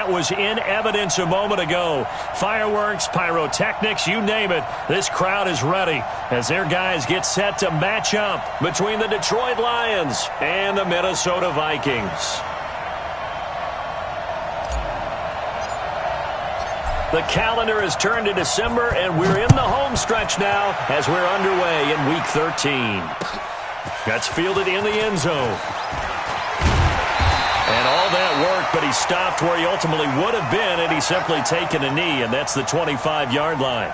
that was in evidence a moment ago. Fireworks, pyrotechnics, you name it. This crowd is ready as their guys get set to match up between the Detroit Lions and the Minnesota Vikings. The calendar has turned to December, and we're in the home stretch now as we're underway in Week 13. That's fielded in the end zone. And all that work, but he stopped where he ultimately would have been had he simply taken a knee, and that's the 25-yard line.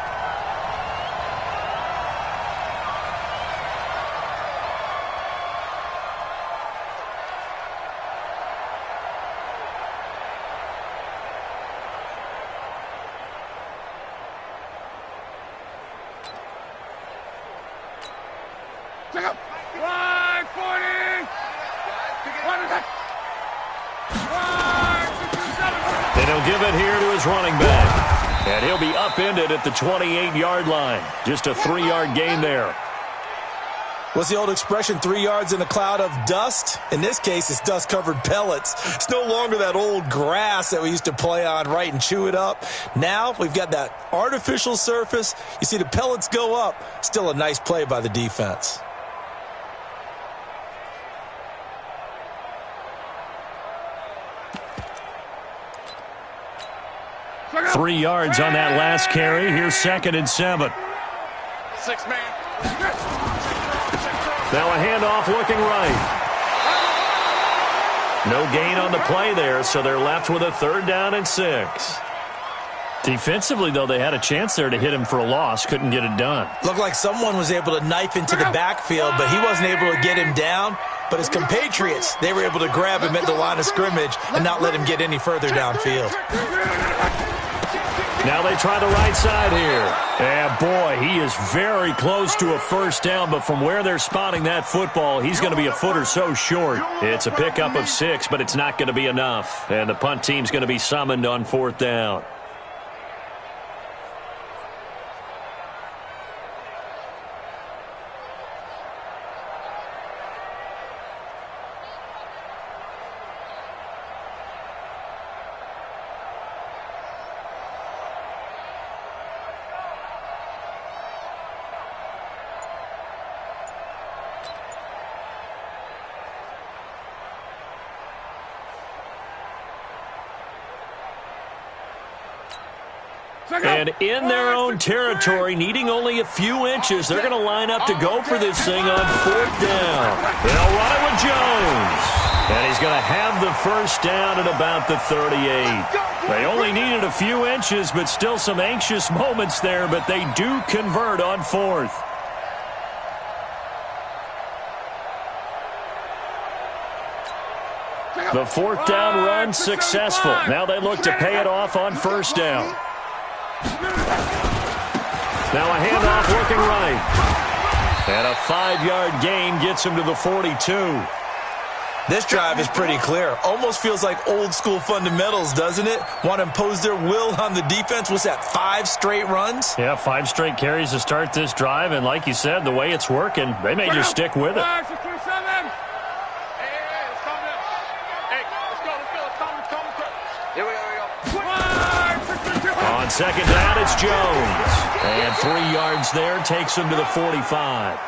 And he'll give it here to his running back. And he'll be upended at the 28-yard line. Just a 3-yard gain there. What's the old expression, 3 yards in a cloud of dust? In this case, it's dust-covered pellets. It's no longer that old grass that we used to play on, right, and chew it up. Now we've got that artificial surface. You see the pellets go up. Still a nice play by the defense. 3 yards on that last carry. Here's 2nd and 7. 6 man. Now a handoff looking right. No gain on the play there, so they're left with a 3rd down and 6. Defensively, though, they had a chance there to hit him for a loss. Couldn't get it done. Looked like someone was able to knife into the backfield, but he wasn't able to get him down. But his compatriots, they were able to grab him at the line of scrimmage and not let him get any further downfield. Now they try the right side here. And, boy, he is very close to a 1st down, but from where they're spotting that football, he's going to be a foot or so short. It's a pickup of 6, but it's not going to be enough. And the punt team's going to be summoned on 4th down. And in their own territory, needing only a few inches, they're going to line up to go for this thing on 4th down. They'll run it with Jones. And he's going to have the 1st down at about the 38. They only needed a few inches, but still some anxious moments there, but they do convert on 4th. The 4th down run successful. Now they look to pay it off on 1st down. Now a handoff looking right. And a 5-yard gain gets him to the 42. This drive is pretty clear. Almost feels like old school fundamentals, doesn't it? Want to impose their will on the defense. What's that, 5 straight runs? Yeah, 5 straight carries to start this drive. And like you said, the way it's working, they may just stick with it. On 2nd down, it's Jones. And 3 yards there takes him to the 45.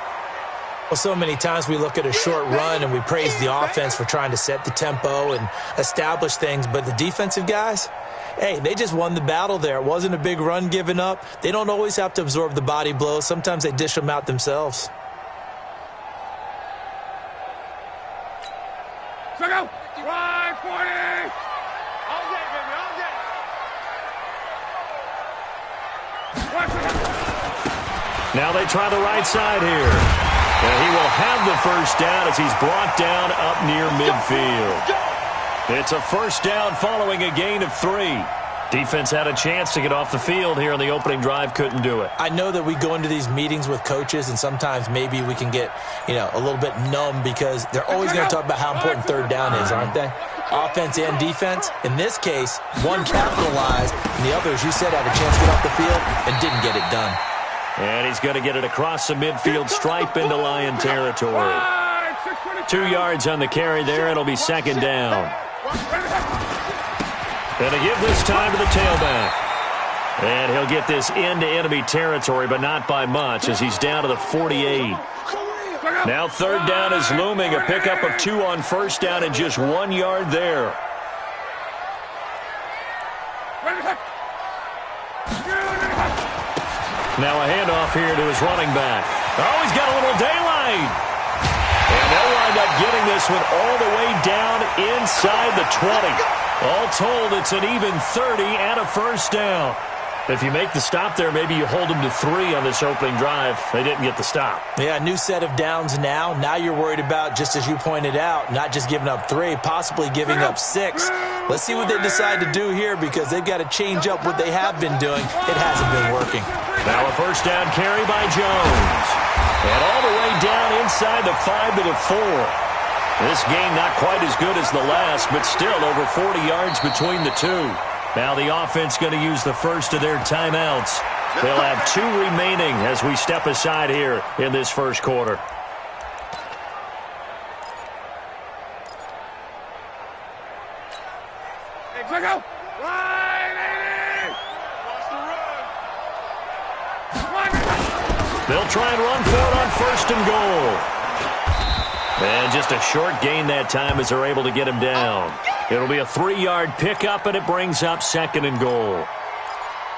Well, so many times we look at a short run and we praise the offense for trying to set the tempo and establish things, but the defensive guys, hey, they just won the battle there. It wasn't a big run given up. They don't always have to absorb the body blows. Sometimes they dish them out themselves. So go! 40! Now they try the right side here. And he will have the 1st down as he's brought down up near midfield. It's a 1st down following a gain of 3. Defense had a chance to get off the field here on the opening drive, couldn't do it. I know that we go into these meetings with coaches, and sometimes maybe we can get, a little bit numb because they're always going to talk about how important 3rd down is, aren't they? Offense and defense. In this case, one capitalized, and the other, as you said, had a chance to get off the field and didn't get it done. And he's going to get it across the midfield stripe into Lion territory. 2 yards on the carry there. It'll be 2nd down. And to give this time to the tailback. And he'll get this into enemy territory, but not by much, as he's down to the 48. Now third down is looming. A pickup of 2 on first down and just 1 yard there. Now a handoff here to his running back. Oh, he's got a little daylight. And they'll wind up getting this one all the way down inside the 20. All told, it's an even 30 and a first down. If you make the stop there, maybe you hold them to 3 on this opening drive. They didn't get the stop. Yeah, new set of downs now. Now you're worried about, just as you pointed out, not just giving up 3, possibly giving up 6. Let's see what they decide to do here, because they've got to change up what they have been doing. It hasn't been working. Now a first down carry by Jones. And all the way down inside the 5 to the 4. This game not quite as good as the last, but still over 40 yards between the two. Now the offense going to use the first of their timeouts. They'll have 2 remaining as we step aside here in this first quarter. Go. They'll try and run for it on first and goal. And just a short gain that time as they're able to get him down. It'll be a 3-yard pickup, and it brings up second and goal.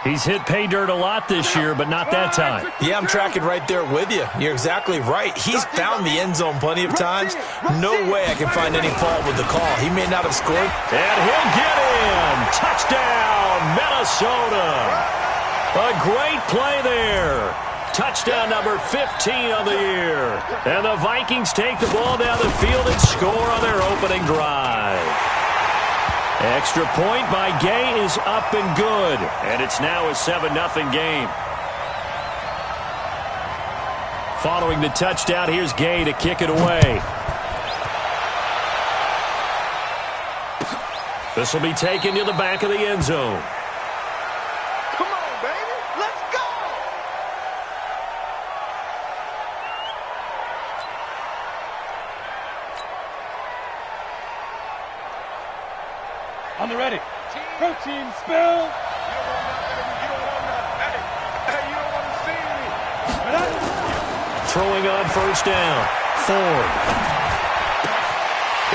He's hit pay dirt a lot this year, but not that time. Yeah, I'm tracking right there with you. You're exactly right. He's found the end zone plenty of times. No way I can find any fault with the call. He may not have scored. And he'll get in. Touchdown, Minnesota. A great play there. Touchdown number 15 on the year. And the Vikings take the ball down the field and score on their opening drive. Extra point by Gay is up and good. And it's now a 7-0 game. Following the touchdown, here's Gay to kick it away. This will be taken to the back of the end zone. Come on, baby. Let's go. On the ready. Protein spill. Throwing on first down. Ford.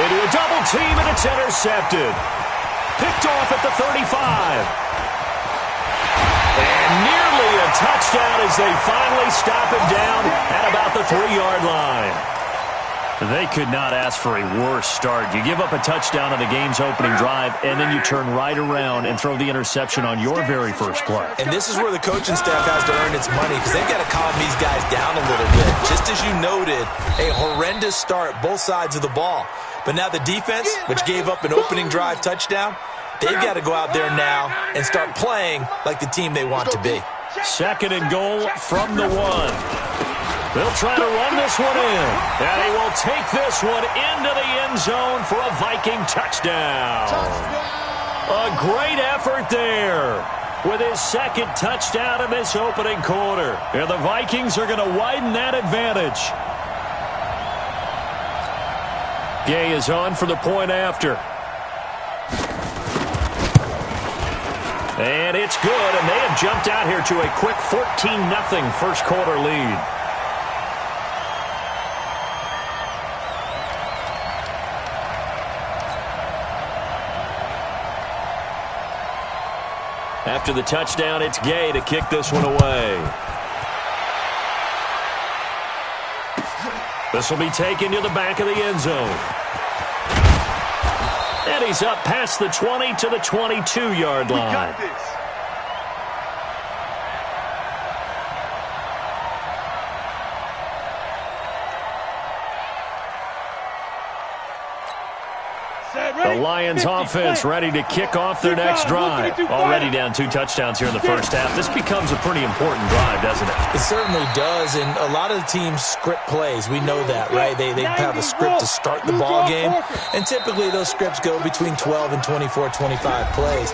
Into a double team, and it's intercepted. Picked off at the 35. And nearly a touchdown as they finally stop it down at about the 3-yard line. They could not ask for a worse start. You give up a touchdown on the game's opening drive, and then you turn right around and throw the interception on your very first play. And this is where the coaching staff has to earn its money, because they've got to calm these guys down a little bit. Just as you noted, a horrendous start, both sides of the ball. But now the defense, which gave up an opening drive touchdown, they've got to go out there now and start playing like the team they want to be. Second and goal from the 1. They'll try to run this one in. And he will take this one into the end zone for a Viking touchdown. A great effort there with his second touchdown in this opening quarter. And the Vikings are going to widen that advantage. Gay is on for the point after. And it's good, and they have jumped out here to a quick 14-0 first quarter lead. After the touchdown, it's Gay to kick this one away. This will be taken to the back of the end zone. And he's up past the 20 to the 22-yard line. We got this. The Lions offense ready to kick off their next drive. Already down 2 touchdowns here in the first half. This becomes a pretty important drive, doesn't it? It certainly does, and a lot of the teams script plays. We know that, right? They have a script to start the ball game, and typically those scripts go between 12 and 24, 25 plays.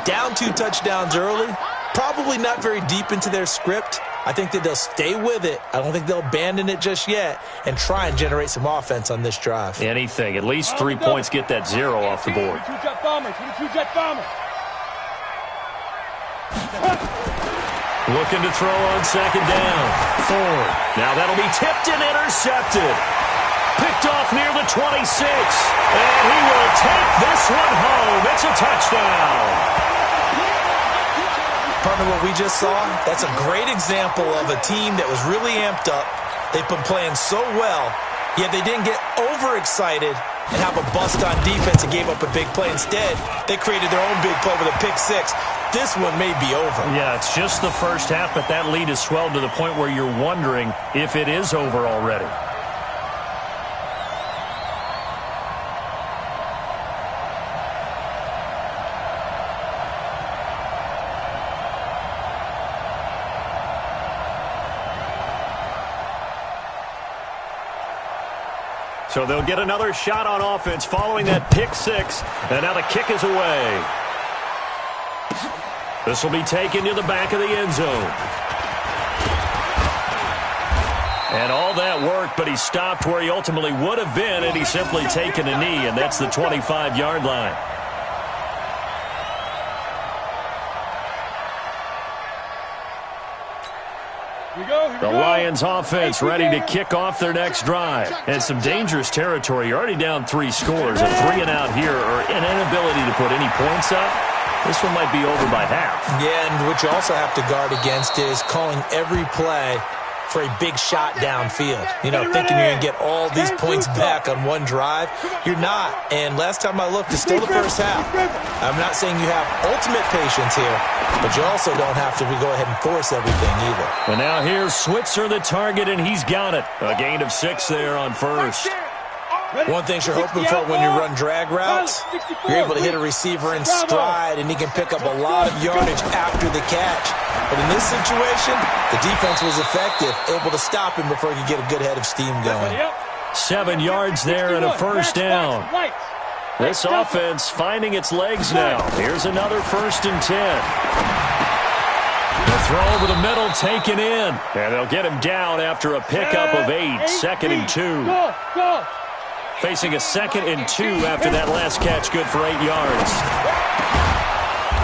Down 2 touchdowns early, probably not very deep into their script. I think that they'll stay with it. I don't think they'll abandon it just yet and try and generate some offense on this drive. Anything. At least 3 points, get that 0 off the board. Looking to throw on second down. Ford. Now that'll be tipped and intercepted. Picked off near the 26. And he will take this one home. It's a touchdown. Partner, what we just saw, that's a great example of a team that was really amped up. They've been playing so well, yet they didn't get overexcited and have a bust on defense and gave up a big play. Instead, they created their own big play with a pick six. This one may be over. Yeah, it's just the first half, but that lead has swelled to the point where you're wondering if it is over already. So they'll get another shot on offense following that pick six. And now the kick is away. This will be taken to the back of the end zone. And all that worked, but he stopped where he ultimately would have been, and he's simply taken a knee, and that's the 25-yard line. The Lions offense ready to kick off their next drive. And some dangerous territory. You're already down 3 scores. A 3 and out here, or an inability to put any points up. This one might be over by half. Yeah, and what you also have to guard against is calling every play for a big shot downfield. You know, thinking you're going to get all these points back on one drive. You're not. And last time I looked, it's still the first half. I'm not saying you have ultimate patience here, but you also don't have to go ahead and force everything either. And now here's Switzer, the target, and he's got it. A gain of 6 there on first. One thing you're hoping for when you run drag routes, you're able to hit a receiver in stride, and he can pick up a lot of yardage after the catch. But in this situation, the defense was effective, able to stop him before he could get a good head of steam going. 7 yards there and a first down. This offense finding its legs now. Here's another 1st and 10. The throw over the middle taken in. And they'll get him down after a pickup of 8. 2nd and 2. Facing a 2nd and 2 after that last catch, good for 8 yards.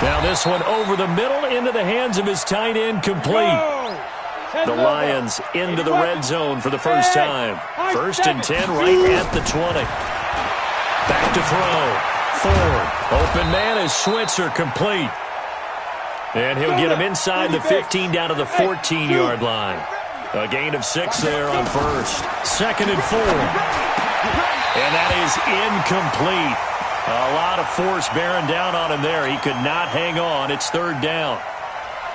Now this one over the middle into the hands of his tight end, complete. The Lions into the red zone for the first time. 1st and 10 right at the 20. Back to throw. Ford. Open man is Switzer, complete. And he'll get him inside the 15 down to the 14-yard line. A gain of 6 there on first. 2nd and 4. And that is incomplete. A lot of force bearing down on him there. He could not hang on. It's 3rd down.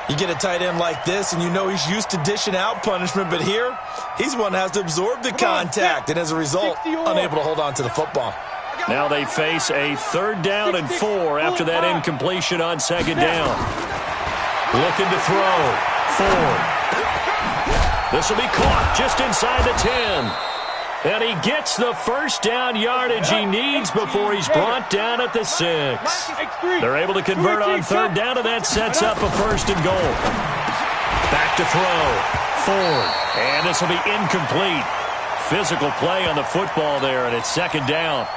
You get a tight end like this, and you know he's used to dishing out punishment, but here, he's one that has to absorb the contact, and as a result, unable to hold on to the football. Now they face a 3rd down and 4 after that incompletion on 2nd down. Looking to throw. Ford. This will be caught just inside the 10. And he gets the first down yardage he needs before he's brought down at the 6. They're able to convert on 3rd down, and that sets up a 1st and goal. Back to throw. Ford. And this will be incomplete. Physical play on the football there, and it's 2nd down.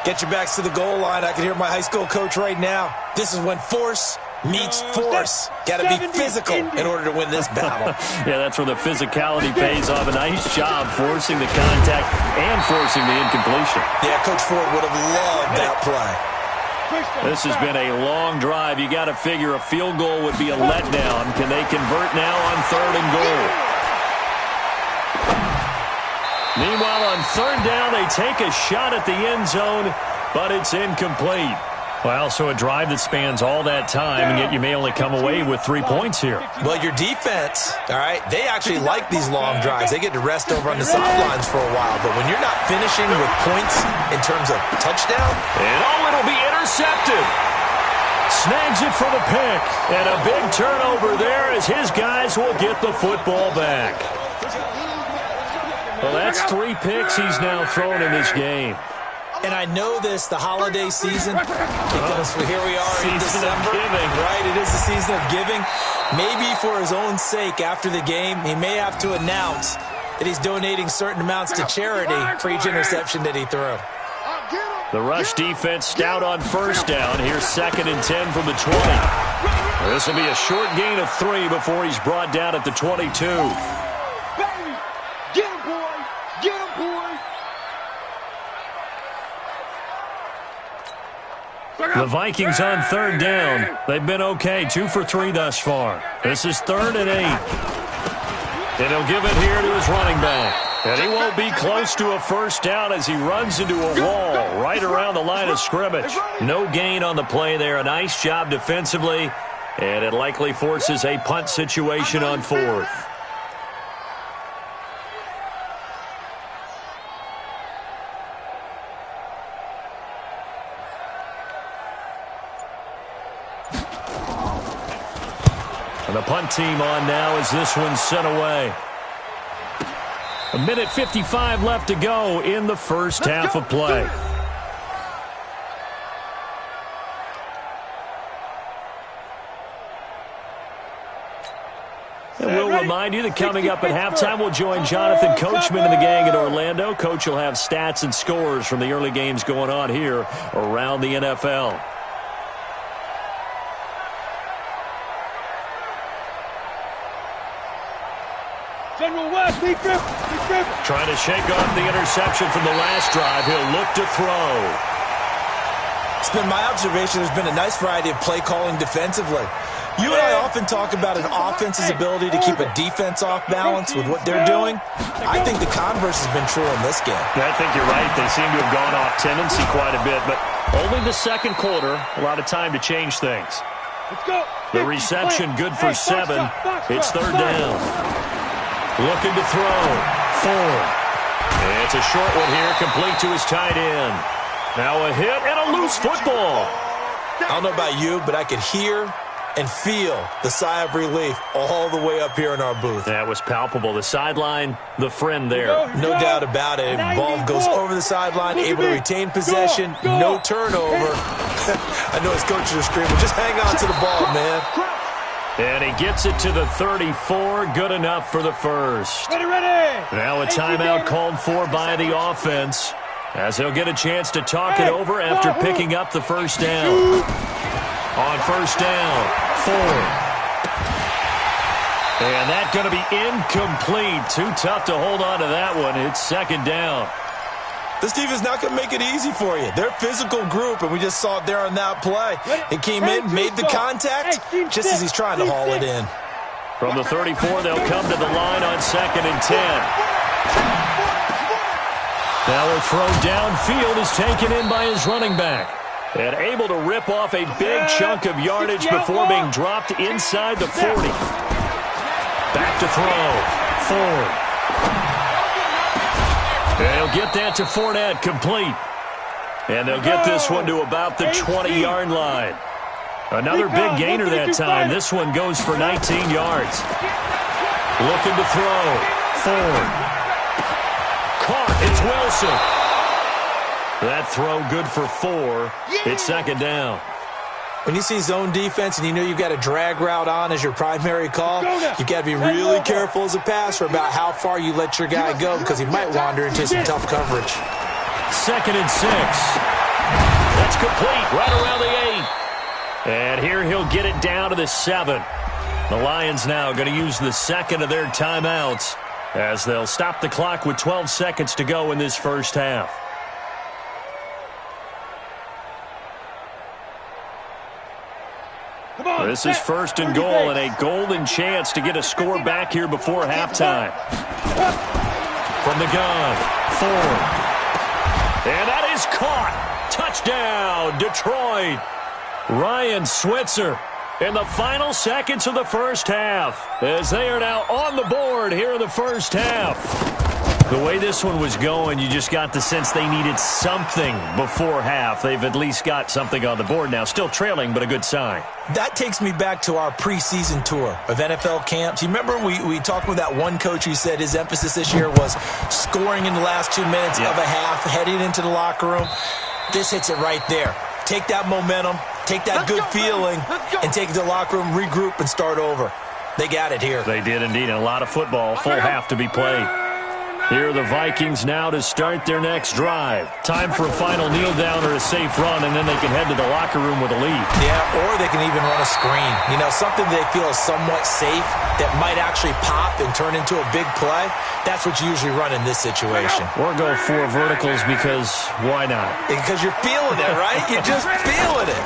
Get your backs to the goal line. I can hear my high school coach right now. This is when force meets force. Got to be physical in order to win this battle. Yeah, that's where the physicality pays off. A nice job forcing the contact and forcing the incompletion. Yeah, Coach Ford would have loved that play. This has been a long drive. You got to figure a field goal would be a letdown. Can they convert now on 3rd and goal? Meanwhile, on 3rd down, they take a shot at the end zone, but it's incomplete. Well, so a drive that spans all that time, and yet you may only come away with 3 points here. Well, your defense, all right, they actually like these long drives. They get to rest over on the sidelines for a while, but when you're not finishing with points in terms of touchdown. And it'll be intercepted. Snags it for the pick, and a big turnover there as his guys will get the football back. Well, that's 3 picks he's now thrown in this game. And I know this, the holiday season, because here we are in December, right? It is the season of giving. Maybe for his own sake after the game, he may have to announce that he's donating certain amounts to charity for each interception that he threw. The rush defense stout on first down. Here's 2nd and 10 from the 20. This will be a short gain of 3 before he's brought down at the 22. Baby, get him, boy. Get him, boy. The Vikings on 3rd down. They've been okay, 2 for 3 thus far. This is 3rd and 8. And he'll give it here to his running back. And he won't be close to a first down as he runs into a wall right around the line of scrimmage. No gain on the play there. A nice job defensively. And it likely forces a punt situation on 4th. And the punt team on now as this one's sent away. 1:55 left to go in the first half of play. And we'll remind you that coming up at halftime, we'll join Jonathan Coachman and the gang in Orlando. Coach will have stats and scores from the early games going on here around the NFL. General West, big grip. Trying to shake off the interception from the last drive. He'll look to throw. It's been my observation there's been a nice variety of play calling defensively. You and I often talk about an offense's ability to keep a defense off balance with what they're doing. I think the converse has been true in this game. I think you're right. They seem to have gone off tendency quite a bit, but only the second quarter, a lot of time to change things. Let's go. The reception good for 7. It's 3rd down. Looking to throw. Ford. It's a short one here, complete to his tight end. Now a hit and a loose football. I don't know about you, but I could hear and feel the sigh of relief all the way up here in our booth. That was palpable. The sideline, the friend there. No doubt about it. Ball goes over the sideline, able to retain possession, no turnover. I know his coaches are screaming, just hang on to the ball, man. And he gets it to the 34. Good enough for the first. Ready. Now a timeout called for by the offense as he'll get a chance to talk it over after picking up the first down. On first down, Ford. And that's going to be incomplete. Too tough to hold on to that one. It's 2nd down. This defense is not going to make it easy for you. They're a physical group, and we just saw it there on that play. It came in, made the contact, just as he's trying to haul it in. From the 34, they'll come to the line on 2nd and 10. Now a throw downfield is taken in by his running back. And able to rip off a big chunk of yardage before being dropped inside the 40. Back to throw. Ford. And he'll get that to Fournette, complete. And they'll get this one to about the 20-yard line. Another big gainer that time. This one goes for 19 yards. Looking to throw. Ford. Caught. It's Wilson. That throw good for 4. It's 2nd down. When you see zone defense and you know you've got a drag route on as your primary call, you've got to be really careful as a passer about how far you let your guy go because he might wander into some tough coverage. 2nd and 6. That's complete right around the 8. And here he'll get it down to the 7. The Lions now going to use the 2nd of their timeouts as they'll stop the clock with 12 seconds to go in this first half. This is 1st and goal and a golden chance to get a score back here before halftime. From the gun, Ford. And that is caught. Touchdown, Detroit. Ryan Switzer in the final seconds of the first half as they are now on the board here in the first half. The way this one was going, you just got the sense they needed something before half. They've at least got something on the board now. Still trailing, but a good sign. That takes me back to our preseason tour of NFL camps. You remember we talked with that one coach who said his emphasis this year was scoring in the last 2 minutes of a half, heading into the locker room. This hits it right there. Take that momentum, take that good feeling, and take it to the locker room, regroup, and start over. They got it here. They did indeed, and a lot of football, full half to be played. Here are the Vikings now to start their next drive. Time for a final kneel down or a safe run, and then they can head to the locker room with a lead. Yeah, or they can even run a screen. You know, something they feel is somewhat safe that might actually pop and turn into a big play. That's what you usually run in this situation. Or go 4 verticals because why not? Because you're feeling it, right? You're just feeling it.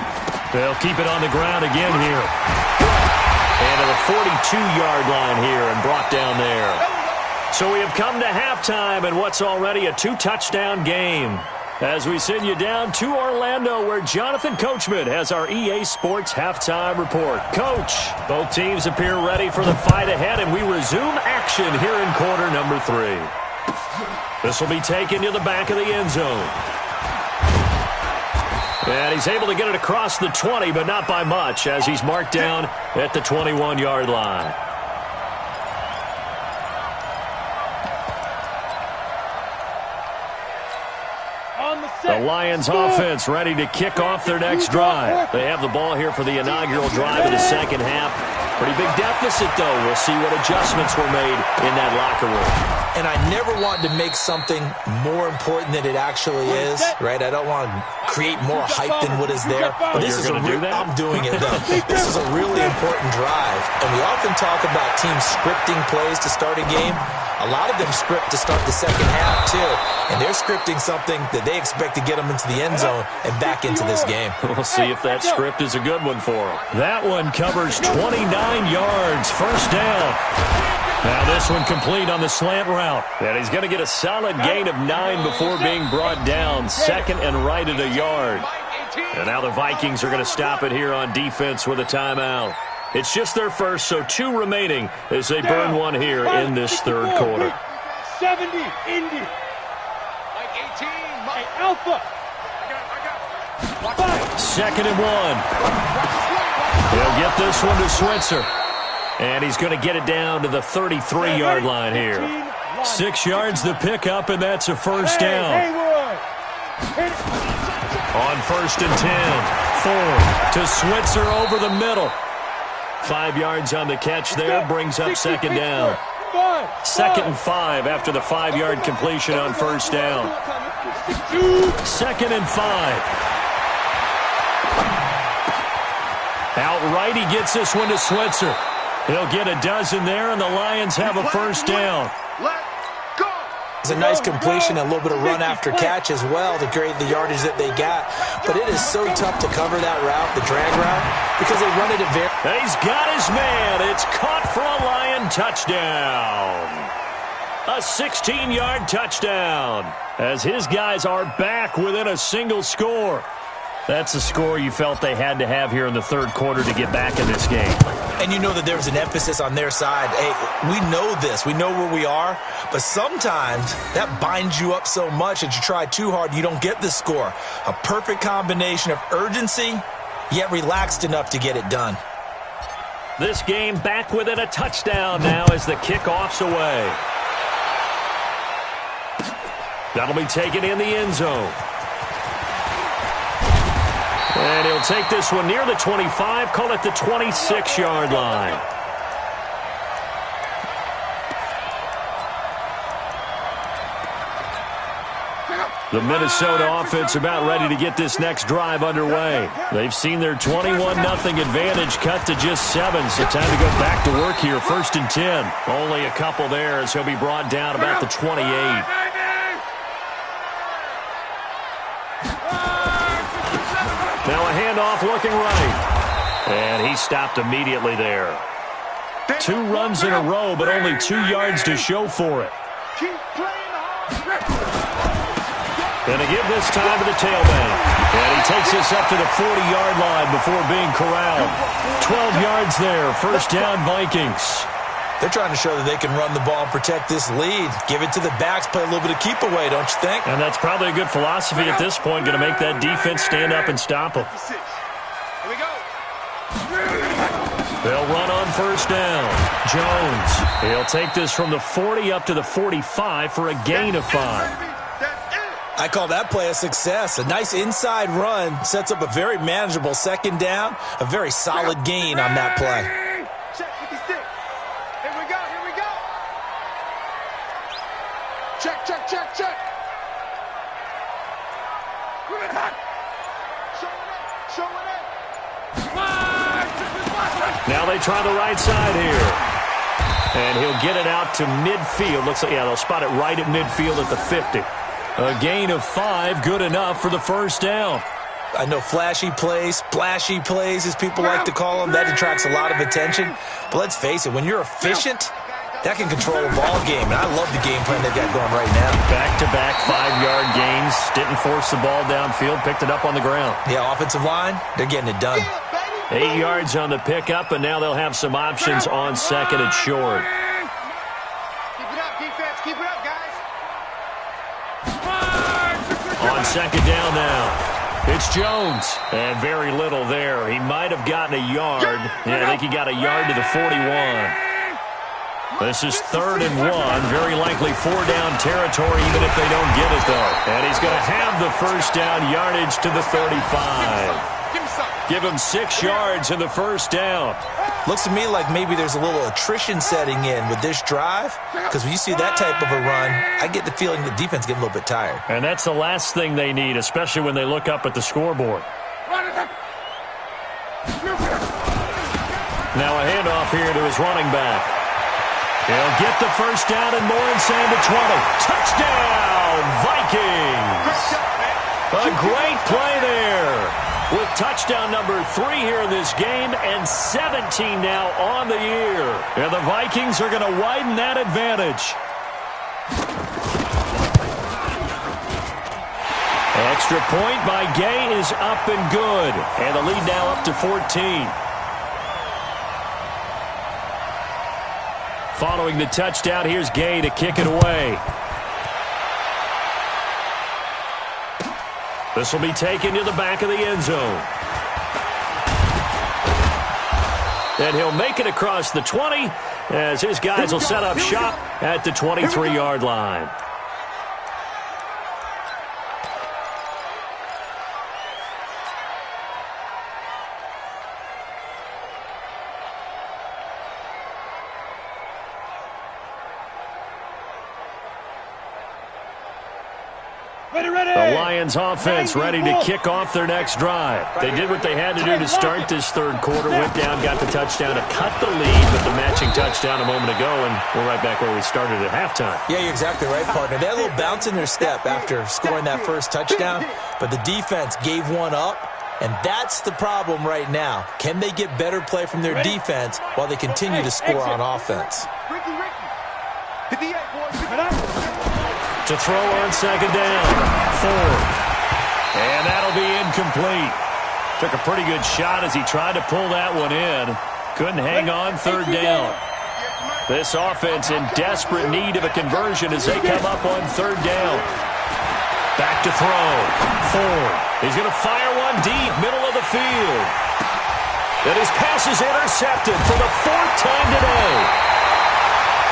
They'll keep it on the ground again here. And to the 42-yard line here and brought down there. So we have come to halftime in what's already a 2-touchdown game. As we send you down to Orlando, where Jonathan Coachman has our EA Sports halftime report. Coach, both teams appear ready for the fight ahead, and we resume action here in quarter number 3. This will be taken to the back of the end zone. And he's able to get it across the 20, but not by much, as he's marked down at the 21-yard line. The Lions offense ready to kick off their next drive. They have the ball here for the inaugural drive of the second half. Pretty big deficit, though. We'll see what adjustments were made in that locker room. And I never want to make something more important than it actually is, right? I don't want to create more hype than what is there. But this is I'm doing it, though. This is a really important drive. And we often talk about teams scripting plays to start a game. A lot of them script to start the second half, too. And they're scripting something that they expect to get them into the end zone and back into this game. We'll see if that script is a good one for them. That one covers 29 yards, first down. Now this one complete on the slant route. And he's going to get a solid gain of 9 before being brought down. Second and right at a yard. And now the Vikings are going to stop it here on defense with a timeout. It's just their first, so 2 remaining as they burn one here in this third quarter. 70, Indy. Mike 18, Mike Alpha. Second and 1. He'll get this one to Switzer. And he's going to get it down to the 33-yard line here. 6 yards the pickup, and that's a first down. On first and 10, Ford to Switzer over the middle. 5 yards on the catch there, brings up second down. 2nd and 5 after the 5-yard completion on first down. 2nd and 5. Outright, he gets this one to Switzer. He'll get a dozen there, and the Lions have a first down. It's a nice completion and a little bit of run after catch as well to create the yardage that they got. But it is so tough to cover that route, the drag route, because they run it at very... He's got his man. It's caught for a Lion touchdown. A 16-yard touchdown as his guys are back within a single score. That's the score you felt they had to have here in the third quarter to get back in this game. And you know that there was an emphasis on their side. Hey, we know this. We know where we are. But sometimes that binds you up so much that you try too hard, you don't get the score. A perfect combination of urgency, yet relaxed enough to get it done. This game back within a touchdown now as the kickoff's away. That'll be taken in the end zone. And he'll take this one near the 25, call it the 26-yard line. The Minnesota offense about ready to get this next drive underway. They've seen their 21-0 advantage cut to just 7, so time to go back to work here. 1st and 10. Only a couple there as he'll be brought down about the 28. Now a handoff looking right. And he stopped immediately there. 2 runs in a row, but only 2 yards to show for it. And to give this time to the tailback. And he takes this up to the 40-yard line before being corralled. 12 yards there. First down, Vikings. They're trying to show that they can run the ball and protect this lead. Give it to the backs, play a little bit of keep away, don't you think? And that's probably a good philosophy at this point, going to make that defense stand up and stop them. Here we go. They'll run on first down. Jones, he'll take this from the 40 up to the 45 for a gain of 5. I call that play a success. A nice inside run sets up a very manageable second down, a very solid gain on that play. Check, check. Showing it. Now they try the right side here. And he'll get it out to midfield. Looks like, yeah, they'll spot it right at midfield at the 50. A gain of 5, good enough for the first down. I know flashy plays, splashy plays, as people like to call them, that attracts a lot of attention. But let's face it, when you're efficient, that can control a ball game. And I love the game plan they've got going right now. Back-to-back 5-yard gains. Didn't force the ball downfield. Picked it up on the ground. Yeah, offensive line, they're getting it done. 8 yards on the pickup, and now they'll have some options on second and short. Keep it up, defense. Keep it up, guys. On second down now. It's Jones. And very little there. He might have gotten a yard. Yeah, I think he got a yard to the 41. This is 3rd and 1. Very likely 4-down territory, even if they don't get it, though. And he's going to have the first down yardage to the 35. Give him 6 yards in the first down. Looks to me like maybe there's a little attrition setting in with this drive, because when you see that type of a run, I get the feeling the defense getting a little bit tired. And that's the last thing they need, especially when they look up at the scoreboard. Now a handoff here to his running back. He'll get the first down and more inside the 20. Touchdown, Vikings! A great play there. With touchdown number 3 here in this game and 17 now on the year. And the Vikings are going to widen that advantage. Extra point by Gay is up and good. And the lead now up to 14. Following the touchdown, here's Gay to kick it away. This will be taken to the back of the end zone. And he'll make it across the 20 as his guys will set up shop at the 23-yard line. The Lions offense ready to kick off their next drive. They did what they had to do to start this third quarter. Went down, got the touchdown to cut the lead with the matching touchdown a moment ago, and we're right back where we started at halftime. Yeah, you're exactly right, partner. They had a little bounce in their step after scoring that first touchdown, but the defense gave one up, and that's the problem right now. Can they get better play from their defense while they continue to score on offense? To throw on second down, Ford. And that'll be incomplete. Took a pretty good shot as he tried to pull that one in. Couldn't hang on third down. This offense in desperate need of a conversion as they come up on third down. Back to throw. Ford. He's going to fire one deep, middle of the field. And his pass is intercepted for the 4th time today.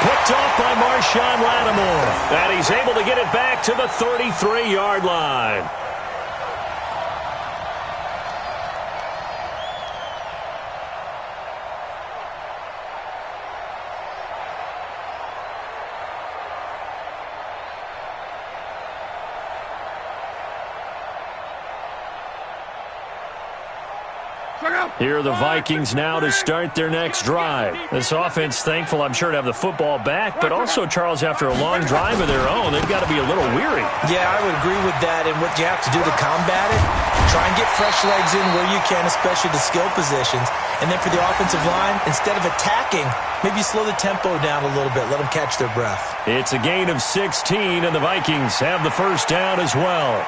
Picked off by Marshawn Lattimore. And he's able to get it back to the 33-yard line. Here are the Vikings now to start their next drive. This offense, thankful, I'm sure, to have the football back, but also, Charles, after a long drive of their own, they've got to be a little weary. Yeah, I would agree with that, and what you have to do to combat it, try and get fresh legs in where you can, especially the skill positions, and then for the offensive line, instead of attacking, maybe slow the tempo down a little bit, let them catch their breath. It's a gain of 16, and the Vikings have the first down as well.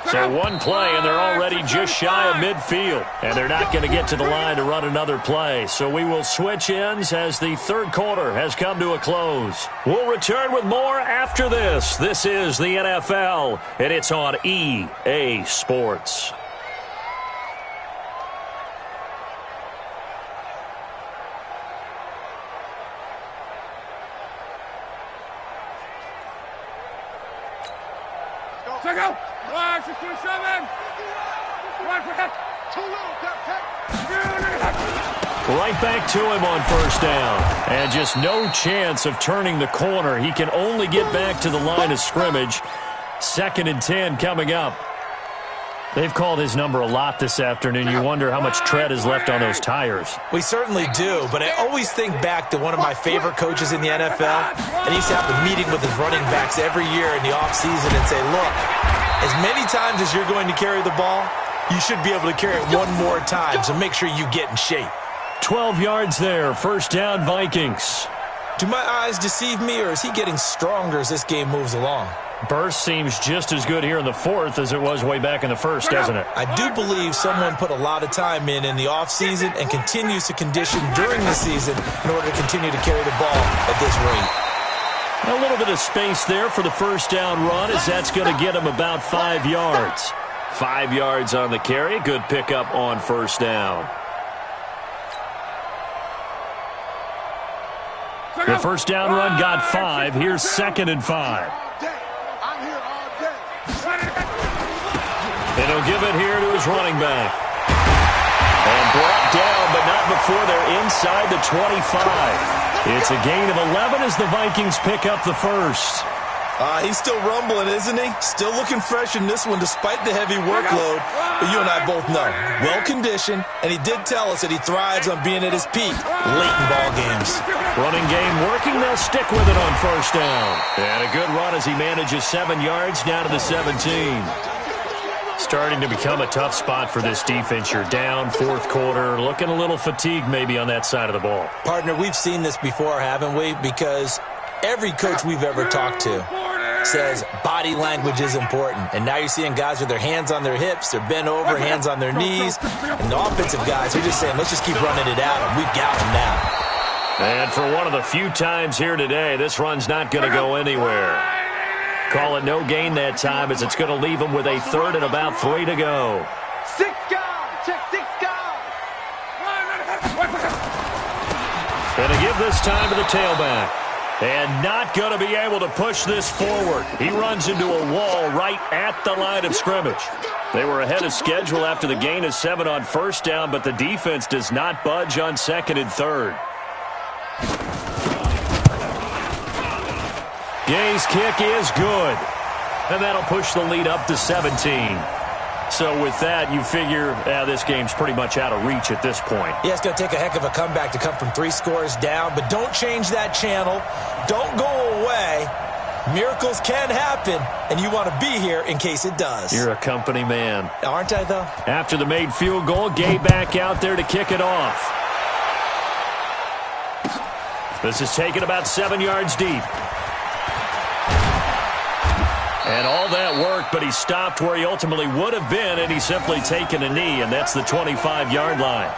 So one play, and they're already just shy of midfield. And they're not going to get to the line to run another play. So we will switch ends as the third quarter has come to a close. We'll return with more after this. This is the NFL, and it's on EA Sports. Check out. 1, 6, 7. 1 for that. 2 little, Right back to him on first down. And just no chance of turning the corner. He can only get back to the line of scrimmage. 2nd and 10 coming up. They've called his number a lot this afternoon. You wonder how much tread is left on those tires. We certainly do, but I always think back to one of my favorite coaches in the NFL, and he used to have a meeting with his running backs every year in the offseason and say, look, as many times as you're going to carry the ball, you should be able to carry it one more time, so make sure you get in shape. 12 yards there, first down Vikings. Do my eyes deceive me, or is he getting stronger as this game moves along? Burst seems just as good here in the 4th as it was way back in the 1st, doesn't it? I do believe someone put a lot of time in the offseason and continues to condition during the season in order to continue to carry the ball at this rate. A little bit of space there for the first down run, as that's going to get him about 5 yards. 5 yards on the carry. Good pickup on first down. The first down run got 5. Here's 2nd and 5. And he'll give it here to his running back. And brought down, but not before they're inside the 25. It's a gain of 11 as the Vikings pick up the first. He's still rumbling, isn't he? Still looking fresh in this one despite the heavy workload. But you and I both know, well-conditioned, and he did tell us that he thrives on being at his peak late in ball games. Running game working, they'll stick with it on first down. And a good run as he manages 7 yards down to the 17. Starting to become a tough spot for this defense. You're down, 4th quarter, looking a little fatigued maybe on that side of the ball. Partner, we've seen this before, haven't we? Because every coach we've ever talked to says body language is important. And now you're seeing guys with their hands on their hips, they're bent over, hands on their knees. And the offensive guys are just saying, let's just keep running it at them. We've got them now. And for one of the few times here today, this run's not going to go anywhere. Call it no gain that time, as it's going to leave them with a 3rd and about 3 to go. 6 guys. Check 6 guys. Going to give this time to the tailback. And not going to be able to push this forward. He runs into a wall right at the line of scrimmage. They were ahead of schedule after the gain of 7 on first down, but the defense does not budge on 2nd and 3rd. Gay's kick is good. And that'll push the lead up to 17. So with that, you figure this game's pretty much out of reach at this point. Yeah, it's going to take a heck of a comeback to come from 3 scores down, but don't change that channel. Don't go away. Miracles can happen, and you want to be here in case it does. You're a company man. Aren't I, though? After the made field goal, Gay back out there to kick it off. This is taken about 7 yards deep. And all that worked, but he stopped where he ultimately would have been, and he's simply taken a knee, and that's the 25-yard line.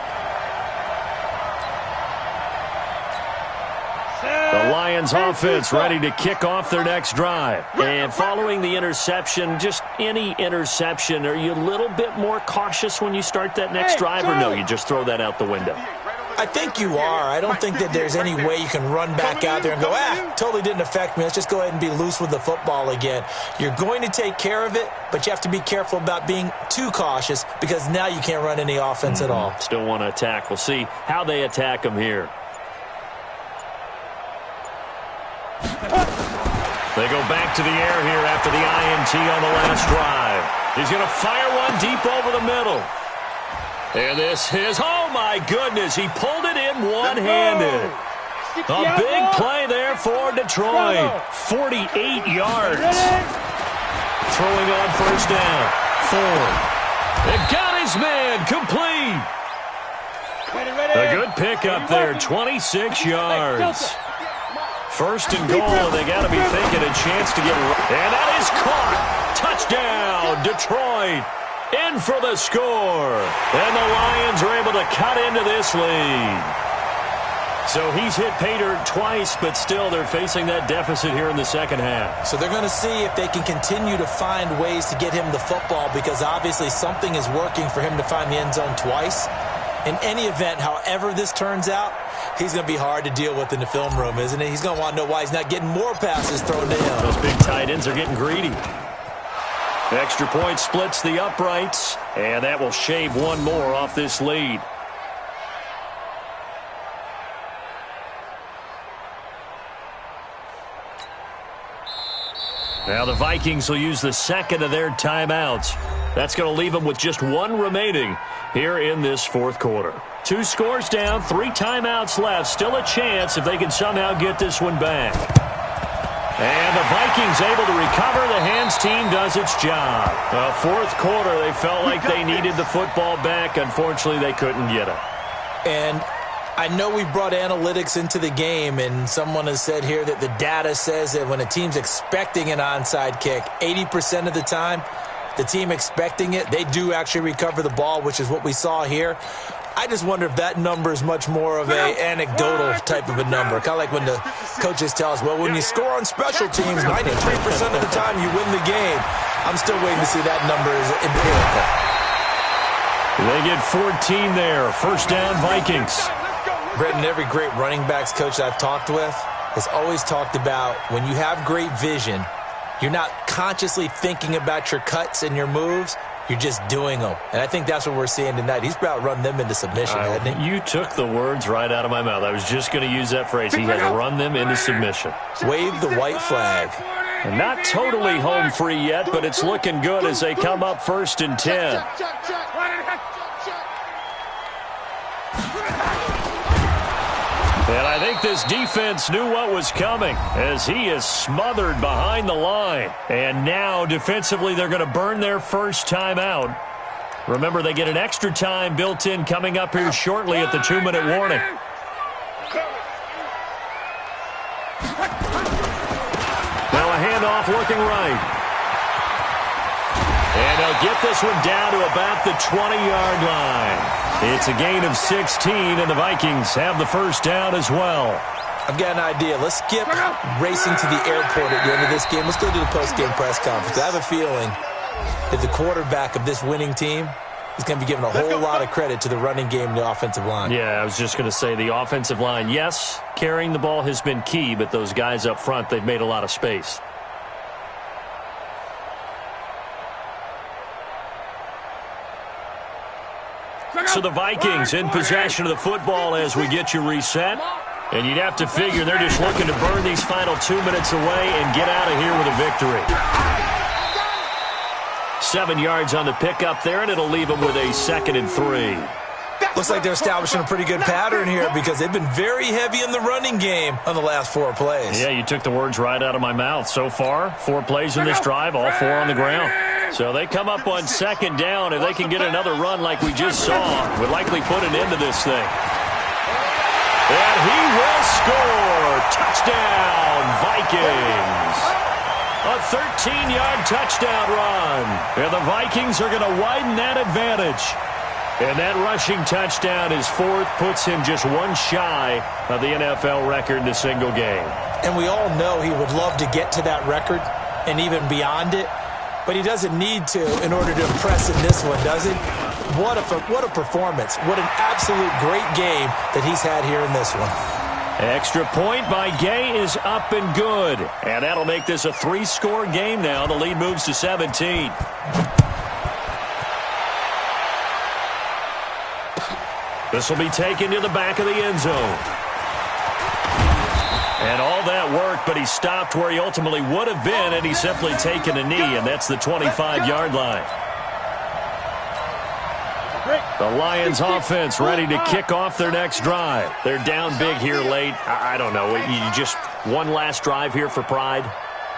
The Lions offense ready to kick off their next drive. And following the interception, just any interception, are you a little bit more cautious when you start that next drive, or no, you just throw that out the window? I think you are. I don't think that there's any way you can run back out there and go, totally didn't affect me. Let's just go ahead and be loose with the football again. You're going to take care of it, but you have to be careful about being too cautious because now you can't run any offense at all. Still want to attack. We'll see how they attack them here. They go back to the air here after the INT on the last drive. He's going to fire one deep over the middle. And this is, oh my goodness, he pulled it in one-handed. A big play there for Detroit. 48 yards. Throwing on first down. Ford. It got his man complete. A good pickup there, 26 yards. First and goal, and they got to be thinking a chance to get, and that is caught. Touchdown, Detroit. In for the score. And the Lions are able to cut into this lead. So he's hit pay dirt twice, but still they're facing that deficit here in the second half. So they're going to see if they can continue to find ways to get him the football because obviously something is working for him to find the end zone twice. In any event, however this turns out, he's going to be hard to deal with in the film room, isn't he? He's going to want to know why he's not getting more passes thrown to him. Those big tight ends are getting greedy. Extra point splits the uprights, and that will shave one more off this lead. Now the Vikings will use the second of their timeouts. That's going to leave them with just one remaining here in this fourth quarter. 2 scores down, 3 timeouts left. Still a chance if they can somehow get this one back. And the Vikings able to recover. The hands team does its job. Fourth quarter, they felt like they needed the football back. Unfortunately, they couldn't get it. And I know we brought analytics into the game, and someone has said here that the data says that when a team's expecting an onside kick, 80% of the time, the team expecting it, they do actually recover the ball, which is what we saw here. I just wonder if that number is much more of an anecdotal type of a number. Kind of like when the coaches tell us, well, when you score on special teams, 93% of the time you win the game. I'm still waiting to see that number is empirical. They get 14 there. First down, Vikings. Brendan, every great running backs coach I've talked with has always talked about when you have great vision, you're not consciously thinking about your cuts and your moves. You're just doing them. And I think that's what we're seeing tonight. He's about run them into submission, hasn't he? You took the words right out of my mouth. I was just going to use that phrase. He has run them into submission. Wave the white flag. And not totally home free yet, but it's looking good as they come up 1st and 10. And I think this defense knew what was coming as he is smothered behind the line. And now defensively they're going to burn their first time out. Remember, they get an extra time built in coming up here shortly at the 2-minute warning. Now a handoff looking right. And they'll get this one down to about the 20-yard line. It's a gain of 16, and the Vikings have the first down as well. I've got an idea. Let's skip racing to the airport at the end of this game. Let's go to the post-game press conference. I have a feeling that the quarterback of this winning team is going to be giving a whole lot of credit to the running game and the offensive line. Yeah, I was just going to say the offensive line, yes, carrying the ball has been key, but those guys up front, they've made a lot of space. So the Vikings in possession of the football as we get you reset. And you'd have to figure they're just looking to burn these final 2 minutes away and get out of here with a victory. 7 yards on the pickup there, and it'll leave them with a 2nd and 3. Looks like they're establishing a pretty good pattern here because they've been very heavy in the running game on the last 4 plays. Yeah, you took the words right out of my mouth. So far, 4 plays in this drive, all 4 on the ground. So they come up on 2nd down. If they can get another run like we just saw, would likely put an end to this thing. And he will score. Touchdown, Vikings. A 13-yard touchdown run. And the Vikings are going to widen that advantage. And that rushing touchdown is 4th, puts him just 1 shy of the NFL record in a single game. And we all know he would love to get to that record and even beyond it. But he doesn't need to in order to impress in this one, does he? What a performance. What an absolute great game that he's had here in this one. Extra point by Gay is up and good. And that'll make this a 3-score game now. The lead moves to 17. This will be taken to the back of the end zone. And all that work, but he stopped where he ultimately would have been, and he's simply taken a knee, and that's the 25-yard line. The Lions offense ready to kick off their next drive. They're down big here late. I don't know. You just one last drive here for pride?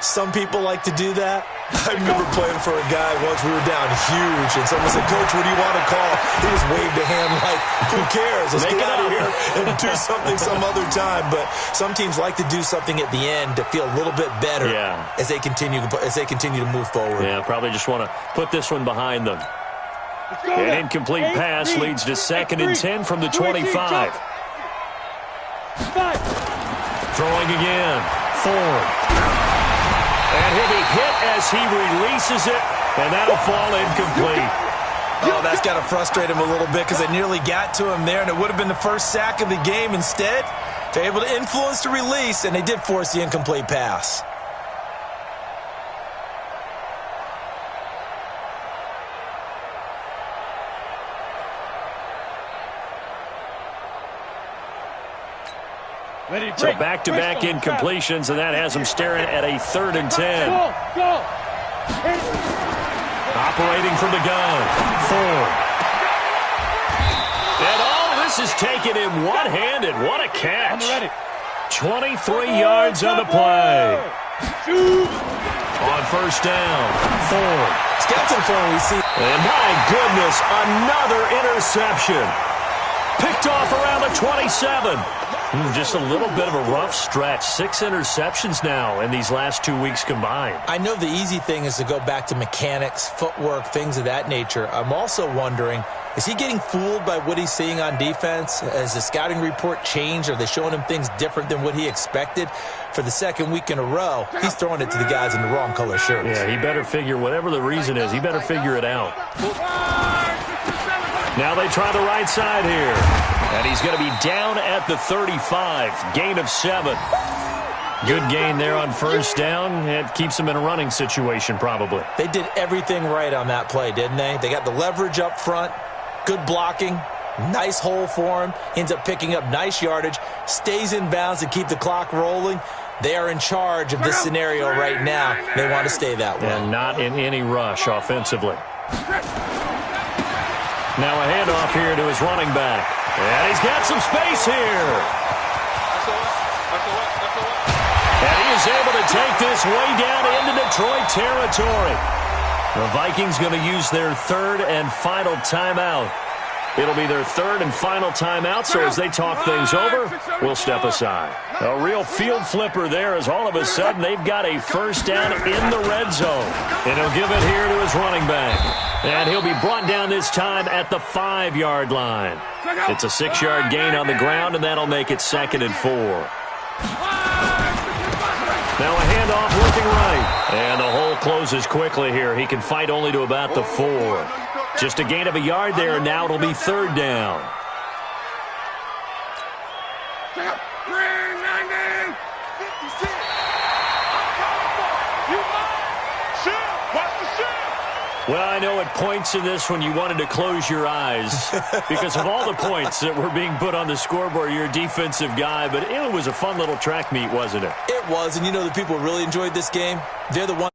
Some people like to do that. I remember playing for a guy once. We were down huge, and someone said, "Coach, what do you want to call?" He just waved a hand like, "Who cares? Let's get out of here and do something some other time." But some teams like to do something at the end to feel a little bit better as they continue to move forward. Yeah, probably just want to put this one behind them. An incomplete pass leads to 2nd and 10 from the 25. Throwing again. Ford. And he'll be hit as he releases it, and that'll fall incomplete. Oh, that's got to frustrate him a little bit because they nearly got to him there, and it would have been the first sack of the game. Instead, they're able to influence the release, and they did force the incomplete pass. So back-to-back incompletions, and that has him staring at a 3rd and 10. Go. Operating from the gun. Ford. And all this is taken in one-handed. What a catch. 23 yards on the play. On 1st down, Ford. Skeleton form we see. And my goodness, another interception. Picked off around the 27. Just a little bit of a rough stretch. 6 interceptions now in these last 2 weeks combined. I know the easy thing is to go back to mechanics, footwork, things of that nature. I'm also wondering, is he getting fooled by what he's seeing on defense? Has the scouting report changed? Are they showing him things different than what he expected? For the 2nd week in a row, he's throwing it to the guys in the wrong color shirts. Yeah, he better figure, whatever the reason is, he better figure it out. Now they try the right side here. And he's going to be down at the 35. Gain of 7. Good gain there on 1st down. It keeps him in a running situation probably. They did everything right on that play, didn't they? They got the leverage up front, good blocking, nice hole for him, ends up picking up nice yardage, stays in bounds to keep the clock rolling. They are in charge of this scenario right now. They want to stay that way. And not in any rush offensively. Now a handoff here to his running back. And he's got some space here. And he is able to take this way down into Detroit territory. The Vikings going to use their 3rd and final timeout. It'll be their 3rd and final timeout, so as they talk things over, we'll step aside. A real field flipper there as all of a sudden they've got a 1st down in the red zone. And he'll give it here to his running back. And he'll be brought down this time at the 5-yard line. It's a 6-yard gain on the ground, and that'll make it 2nd and 4. Now a handoff looking right. And the hole closes quickly here. He can fight only to about the 4. Just a gain of a yard there. Now it'll be 3rd down. Well, I know at points in this when you wanted to close your eyes because of all the points that were being put on the scoreboard. You're a defensive guy, but it was a fun little track meet, wasn't it? It was, and you know the people who really enjoyed this game? They're the ones